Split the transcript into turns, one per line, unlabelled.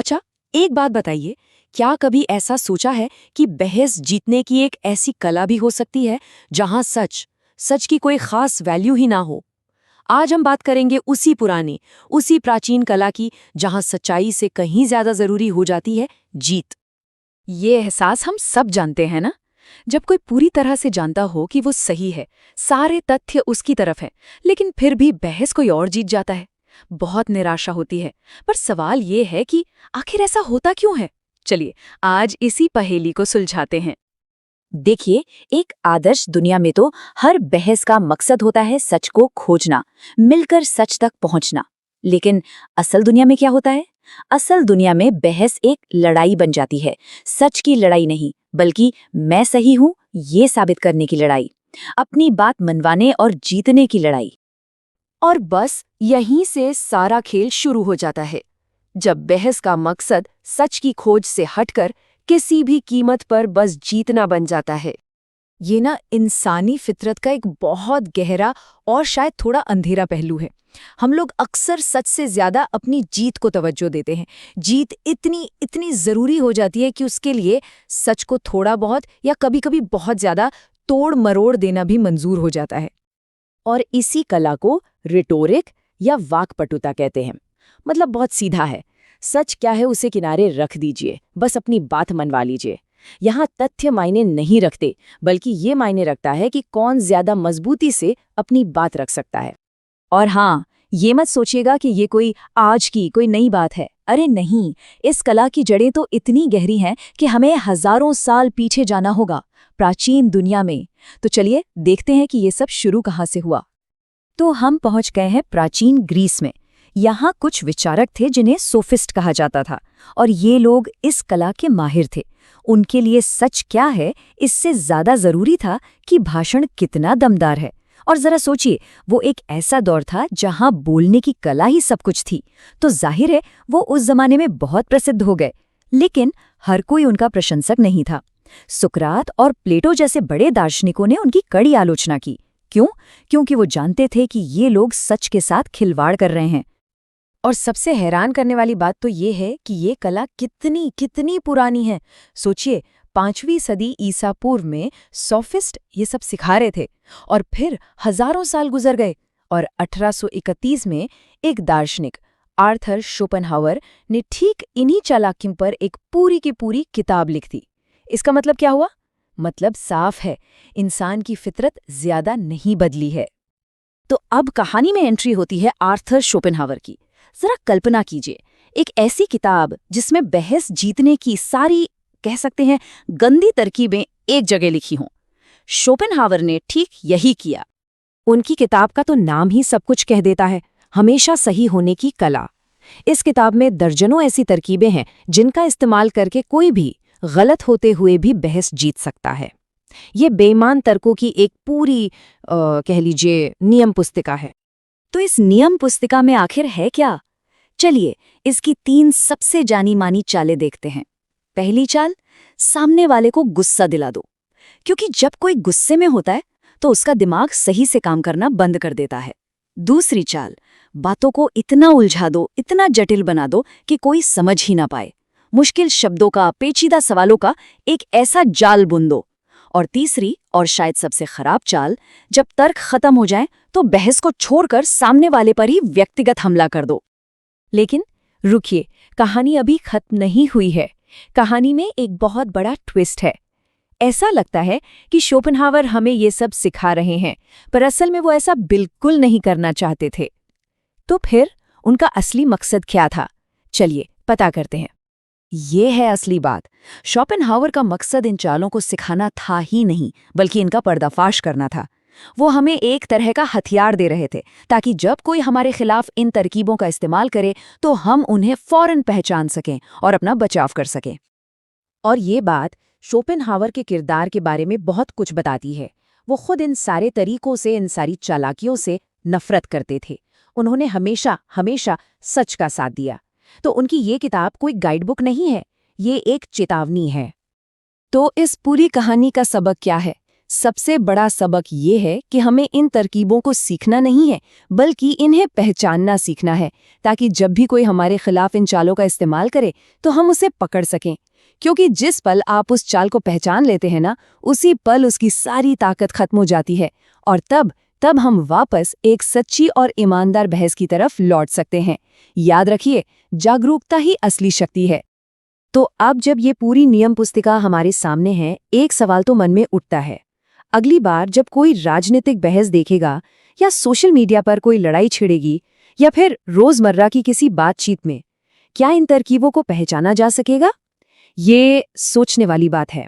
अच्छा, एक बात बताइए, क्या कभी ऐसा सोचा है कि बहस जीतने की एक ऐसी कला भी हो सकती है जहां सच सच की कोई खास वैल्यू ही ना हो? आज हम बात करेंगे उसी पुरानी, उसी प्राचीन कला की जहां सच्चाई से कहीं ज्यादा जरूरी हो जाती है जीत।
ये एहसास हम सब जानते हैं ना। जब कोई पूरी तरह से जानता हो कि वो सही है, सारे तथ्य उसकी तरफ हैं, लेकिन फिर भी बहस कोई और जीत जाता है, बहुत निराशा होती है। पर सवाल ये है कि आखिर ऐसा होता क्यों है। चलिए आज इसी पहेली को सुलझाते हैं।
देखिए, एक आदर्श दुनिया में तो हर बहस का मकसद होता है सच को खोजना, मिलकर सच तक पहुंचना। लेकिन असल दुनिया में क्या होता है? असल दुनिया में बहस एक लड़ाई बन जाती है। सच की लड़ाई नहीं, बल्कि मैं सही हूं ये साबित करने की लड़ाई, अपनी बात मनवाने और जीतने की लड़ाई।
और बस यहीं से सारा खेल शुरू हो जाता है, जब बहस का मकसद सच की खोज से हटकर किसी भी कीमत पर बस जीतना बन जाता है।
ये ना इंसानी फितरत का एक बहुत गहरा और शायद थोड़ा अंधेरा पहलू है। हम लोग अक्सर सच से ज्यादा अपनी जीत को तवज्जो देते हैं। जीत इतनी इतनी जरूरी हो जाती है कि उसके लिए सच को थोड़ा बहुत या कभी-कभी बहुत ज्यादा तोड़ मरोड़ देना भी मंजूर हो जाता है।
और इसी कला को रिटोरिक या वाक्पटुता कहते हैं। मतलब बहुत सीधा है, सच क्या है उसे किनारे रख दीजिए, बस अपनी बात मनवा लीजिए। यहाँ तथ्य मायने नहीं रखते, बल्कि ये मायने रखता है कि कौन ज्यादा मजबूती से अपनी बात रख सकता है। और हाँ, ये मत सोचिएगा कि ये कोई आज की कोई नई बात है। अरे नहीं, इस कला की जड़ें तो इतनी गहरी हैं कि हमें हजारों साल पीछे जाना होगा, प्राचीन दुनिया में। तो चलिए देखते हैं कि ये सब शुरू कहाँ से हुआ। तो हम पहुंच गए हैं प्राचीन ग्रीस में। यहाँ कुछ विचारक थे जिन्हें सोफिस्ट कहा जाता था, और ये लोग इस कला के माहिर थे। उनके लिए सच क्या है इससे ज्यादा जरूरी था कि भाषण कितना दमदार है। और जरा सोचिए, वो एक ऐसा दौर था जहां बोलने की कला ही सब कुछ थी, तो जाहिर है वो उस जमाने में बहुत प्रसिद्ध हो गए। लेकिन हर कोई उनका प्रशंसक नहीं था। सुकरात और प्लेटो जैसे बड़े दार्शनिकों ने उनकी कड़ी आलोचना की। क्यों? क्योंकि वो जानते थे कि ये लोग सच के साथ खिलवाड़ कर रहे हैं।
और सबसे हैरान करने वाली बात तो ये है कि ये कला कितनी कितनी पुरानी है। सोचिए, 5वीं सदी ईसा पूर्व में सोफिस्ट ये सब सिखा रहे थे, और फिर हजारों साल गुजर गए और 1831 में एक दार्शनिक आर्थर शोपेनहावर ने ठीक इन्हीं चालाकियों पर एक पूरी की पूरी किताब लिख दी। इसका मतलब क्या हुआ? मतलब साफ है, इंसान की फितरत ज्यादा नहीं बदली है।
तो अब कहानी में एंट्री होती है आर्थर शोपेनहावर की। जरा कल्पना कीजिए, एक ऐसी किताब जिसमें बहस जीतने की सारी, कह सकते हैं, गंदी तरकीबें एक जगह लिखी हों। शोपेनहावर ने ठीक यही किया। उनकी किताब का तो नाम ही सब कुछ कह देता है, हमेशा सही होने की कला। इस किताब में दर्जनों ऐसी तरकीबें हैं जिनका इस्तेमाल करके कोई भी गलत होते हुए भी बहस जीत सकता है। ये बेईमान तर्कों की एक पूरी कह लीजिए नियम पुस्तिका है। तो इस नियम पुस्तिका में आखिर है क्या? चलिए इसकी 3 सबसे जानी मानी चालें देखते हैं। पहली चाल, सामने वाले को गुस्सा दिला दो, क्योंकि जब कोई गुस्से में होता है तो उसका दिमाग सही से काम करना बंद कर देता है। दूसरी चाल, बातों को इतना उलझा दो, इतना जटिल बना दो कि कोई समझ ही ना पाए। मुश्किल शब्दों का, पेचीदा सवालों का एक ऐसा जाल बुन दो। और तीसरी और शायद सबसे खराब चाल, जब तर्क खत्म हो जाए तो बहस को छोड़कर सामने वाले पर ही व्यक्तिगत हमला कर दो। लेकिन रुकिए, कहानी अभी खत्म नहीं हुई है। कहानी में एक बहुत बड़ा ट्विस्ट है। ऐसा लगता है कि शोपेनहावर हमें ये सब सिखा रहे हैं, पर असल में वो ऐसा बिल्कुल नहीं करना चाहते थे। तो फिर उनका असली मकसद क्या था? चलिए पता करते हैं। ये है असली बात। शोपेनहावर का मकसद इन चालों को सिखाना था ही नहीं, बल्कि इनका पर्दाफाश करना था। वो हमें एक तरह का हथियार दे रहे थे, ताकि जब कोई हमारे खिलाफ इन तरकीबों का इस्तेमाल करे तो हम उन्हें फौरन पहचान सकें और अपना बचाव कर सकें। और ये बात शोपेनहावर के किरदार के बारे में बहुत कुछ बताती है। वो खुद इन सारे तरीकों से, इन सारी चालाकियों से नफरत करते थे। उन्होंने हमेशा हमेशा सच का साथ दिया। तो उनकी ये किताब कोई गाइडबुक नहीं है, ये एक चेतावनी है। तो इस पूरी कहानी का सबक क्या है?
सबसे बड़ा सबक ये है कि हमें इन तरकीबों को सीखना नहीं है, बल्कि इन्हें पहचानना सीखना है, ताकि जब भी कोई हमारे खिलाफ इन चालों का इस्तेमाल करे तो हम उसे पकड़ सकें। क्योंकि जिस पल आप उस चाल को पहचान लेते हैं ना, उसी पल उसकी सारी ताकत खत्म हो जाती है, और तब हम वापस एक सच्ची और ईमानदार बहस की तरफ लौट सकते हैं। याद रखिए, जागरूकता ही असली शक्ति है।
तो अब जब ये पूरी नियम पुस्तिका हमारे सामने है, एक सवाल तो मन में उठता है। अगली बार जब कोई राजनीतिक बहस देखेगा या सोशल मीडिया पर कोई लड़ाई छिड़ेगी या फिर रोजमर्रा की किसी बातचीत में, क्या इन तरकीबों को पहचाना जा सकेगा? ये सोचने वाली बात है।